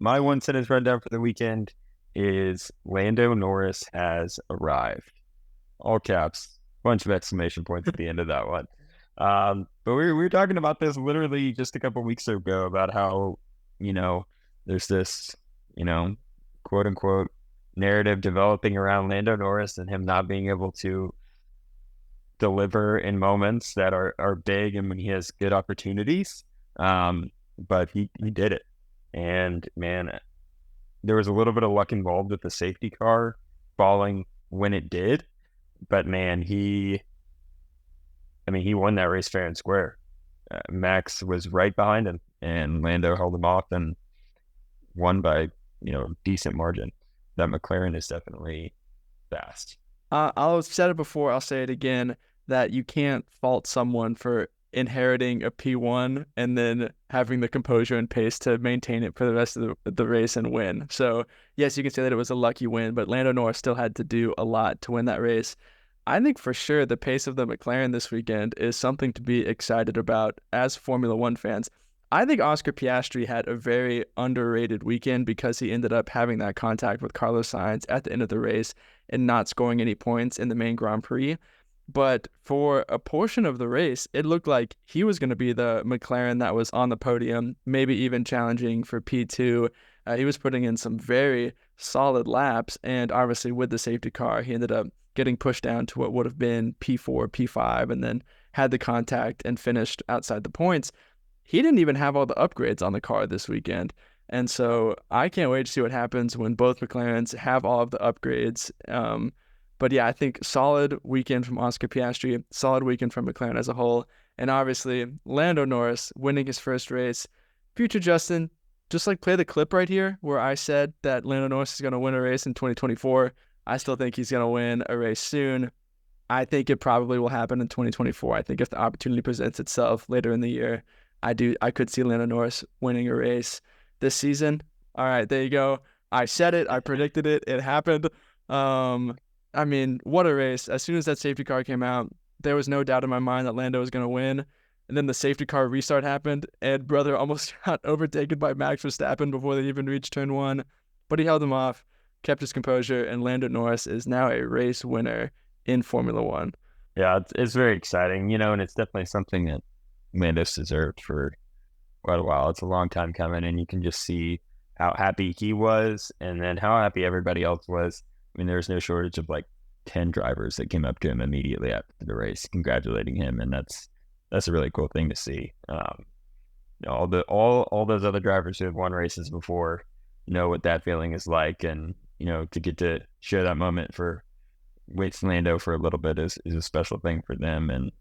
my 1 sentence rundown for the weekend is Lando Norris has arrived. All caps, bunch of exclamation points at the end of that one. But we were talking about this literally just a couple weeks ago about how, you know, there's this, quote unquote narrative developing around Lando Norris and him not being able to deliver in moments that are big and when he has good opportunities. But he did it. And man, there was a little bit of luck involved with the safety car falling when it did. But man, he won that race fair and square. Max was right behind him, and Lando held him off and won by, decent margin. That McLaren is definitely fast. I'll said it before, I'll say it again, that you can't fault someone for inheriting a P1 and then having the composure and pace to maintain it for the rest of the race and win. So yes, you can say that it was a lucky win, but Lando Norris still had to do a lot to win that race. I think for sure the pace of the McLaren this weekend is something to be excited about as Formula One fans. I think Oscar Piastri had a very underrated weekend because he ended up having that contact with Carlos Sainz at the end of the race and not scoring any points in the main Grand Prix. But for a portion of the race, it looked like he was going to be the McLaren that was on the podium, maybe even challenging for P2. He was putting in some very solid laps, and obviously with the safety car, he ended up getting pushed down to what would have been P4, P5, and then had the contact and finished outside the points. He didn't even have all the upgrades on the car this weekend. And so I can't wait to see what happens when both McLarens have all of the upgrades. But yeah, I think solid weekend from Oscar Piastri, solid weekend from McLaren as a whole. And obviously, Lando Norris winning his first race. Future Justin, just like play the clip right here where I said that Lando Norris is going to win a race in 2024. I still think he's going to win a race soon. I think it probably will happen in 2024. I think if the opportunity presents itself later in the year, I could see Lando Norris winning a race this season. All right, there you go. I said it. I predicted it. It happened. What a race. As soon as that safety car came out, there was no doubt in my mind that Lando was going to win. And then the safety car restart happened, and brother almost got overtaken by Max Verstappen before they even reached turn one. But he held him off, kept his composure, and Lando Norris is now a race winner in Formula One. Yeah, it's very exciting, and it's definitely something that Lando's deserved for quite a while. It's a long time coming, and you can just see how happy he was and then how happy everybody else was. There's no shortage of like 10 drivers that came up to him immediately after the race, congratulating him, and that's a really cool thing to see. All those other drivers who have won races before know what that feeling is like, and to get to share that moment with Lando for a little bit is a special thing for them, and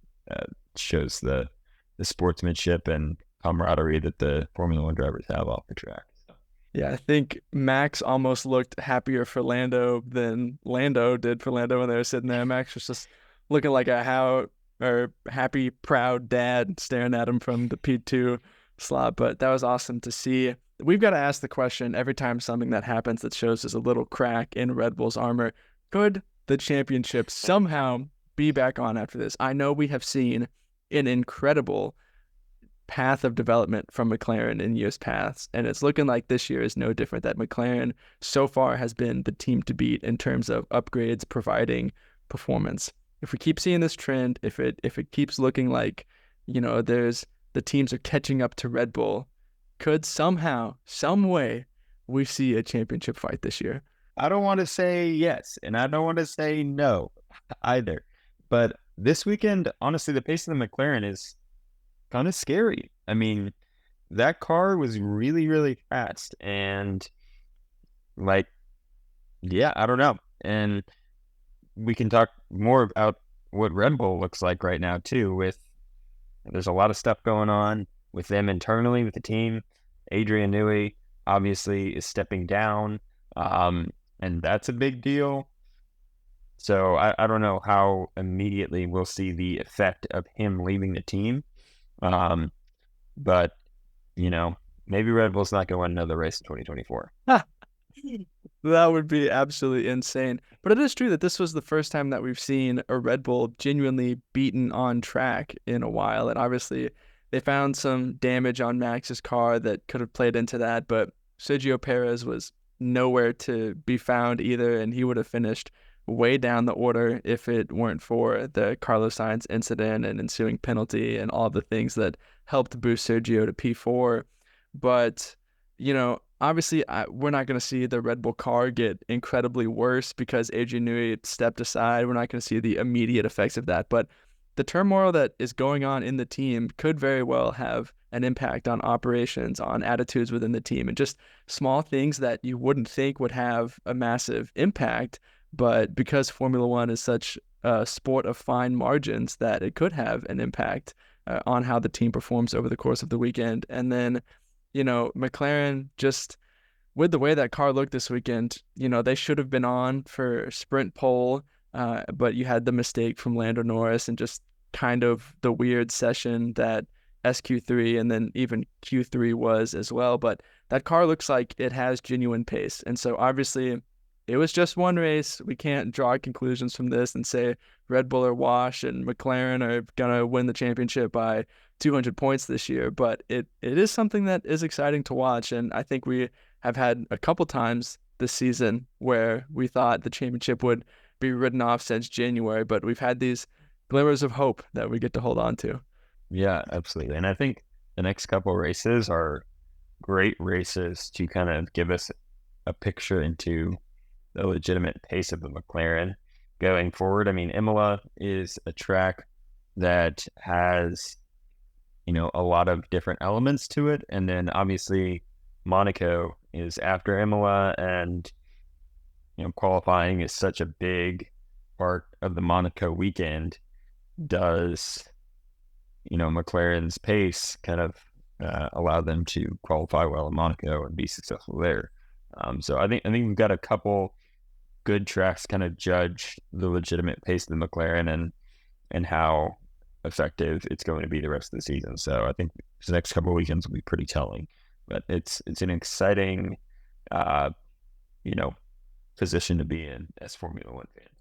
shows the sportsmanship and camaraderie that the Formula One drivers have off the track. Yeah, I think Max almost looked happier for Lando than Lando did for Lando when they were sitting there. Max was just looking like a happy, proud dad staring at him from the P2 slot. But that was awesome to see. We've got to ask the question every time something that happens that shows there's a little crack in Red Bull's armor. Could the championship somehow be back on after this? I know we have seen an incredible path of development from McLaren in years past, and it's looking like this year is no different. That McLaren so far has been the team to beat in terms of upgrades providing performance. If we keep seeing this trend, if it keeps looking like there's the teams are catching up to Red Bull, could somehow, some way, we see a championship fight this year? I don't want to say yes, and I don't want to say no either. But this weekend, honestly, the pace of the McLaren is kind of scary. That car was really, really fast, and I don't know. And we can talk more about what Red Bull looks like right now too. There's a lot of stuff going on with them internally with the team. Adrian Newey obviously is stepping down, and that's a big deal. So I don't know how immediately we'll see the effect of him leaving the team. But maybe Red Bull's not going to win another race in 2024. That would be absolutely insane. But it is true that this was the first time that we've seen a Red Bull genuinely beaten on track in a while. And obviously they found some damage on Max's car that could have played into that. But Sergio Perez was nowhere to be found either, and he would have finished way down the order if it weren't for the Carlos Sainz incident and ensuing penalty and all the things that helped boost Sergio to P4. But, obviously we're not going to see the Red Bull car get incredibly worse because Adrian Newey stepped aside. We're not going to see the immediate effects of that. But the turmoil that is going on in the team could very well have an impact on operations, on attitudes within the team, and just small things that you wouldn't think would have a massive impact. But because Formula One is such a sport of fine margins, that it could have an impact on how the team performs over the course of the weekend. And then, McLaren, just with the way that car looked this weekend, they should have been on for sprint pole, but you had the mistake from Lando Norris and just kind of the weird session that SQ3 and then even Q3 was as well. But that car looks like it has genuine pace. And so obviously it was just one race. We can't draw conclusions from this and say Red Bull are wash and McLaren are going to win the championship by 200 points this year. But it is something that is exciting to watch. And I think we have had a couple times this season where we thought the championship would be ridden off since January, but we've had these glimmers of hope that we get to hold on to. Yeah, absolutely. And I think the next couple races are great races to kind of give us a picture into the legitimate pace of the McLaren going forward. I mean, Imola is a track that has, a lot of different elements to it. And then obviously Monaco is after Imola, and, qualifying is such a big part of the Monaco weekend. Does, McLaren's pace kind of allow them to qualify well in Monaco and be successful there? So I think we've got a couple good tracks kind of judge the legitimate pace of the McLaren and how effective it's going to be the rest of the season. So I think the next couple of weekends will be pretty telling. But it's an exciting, position to be in as Formula One fans.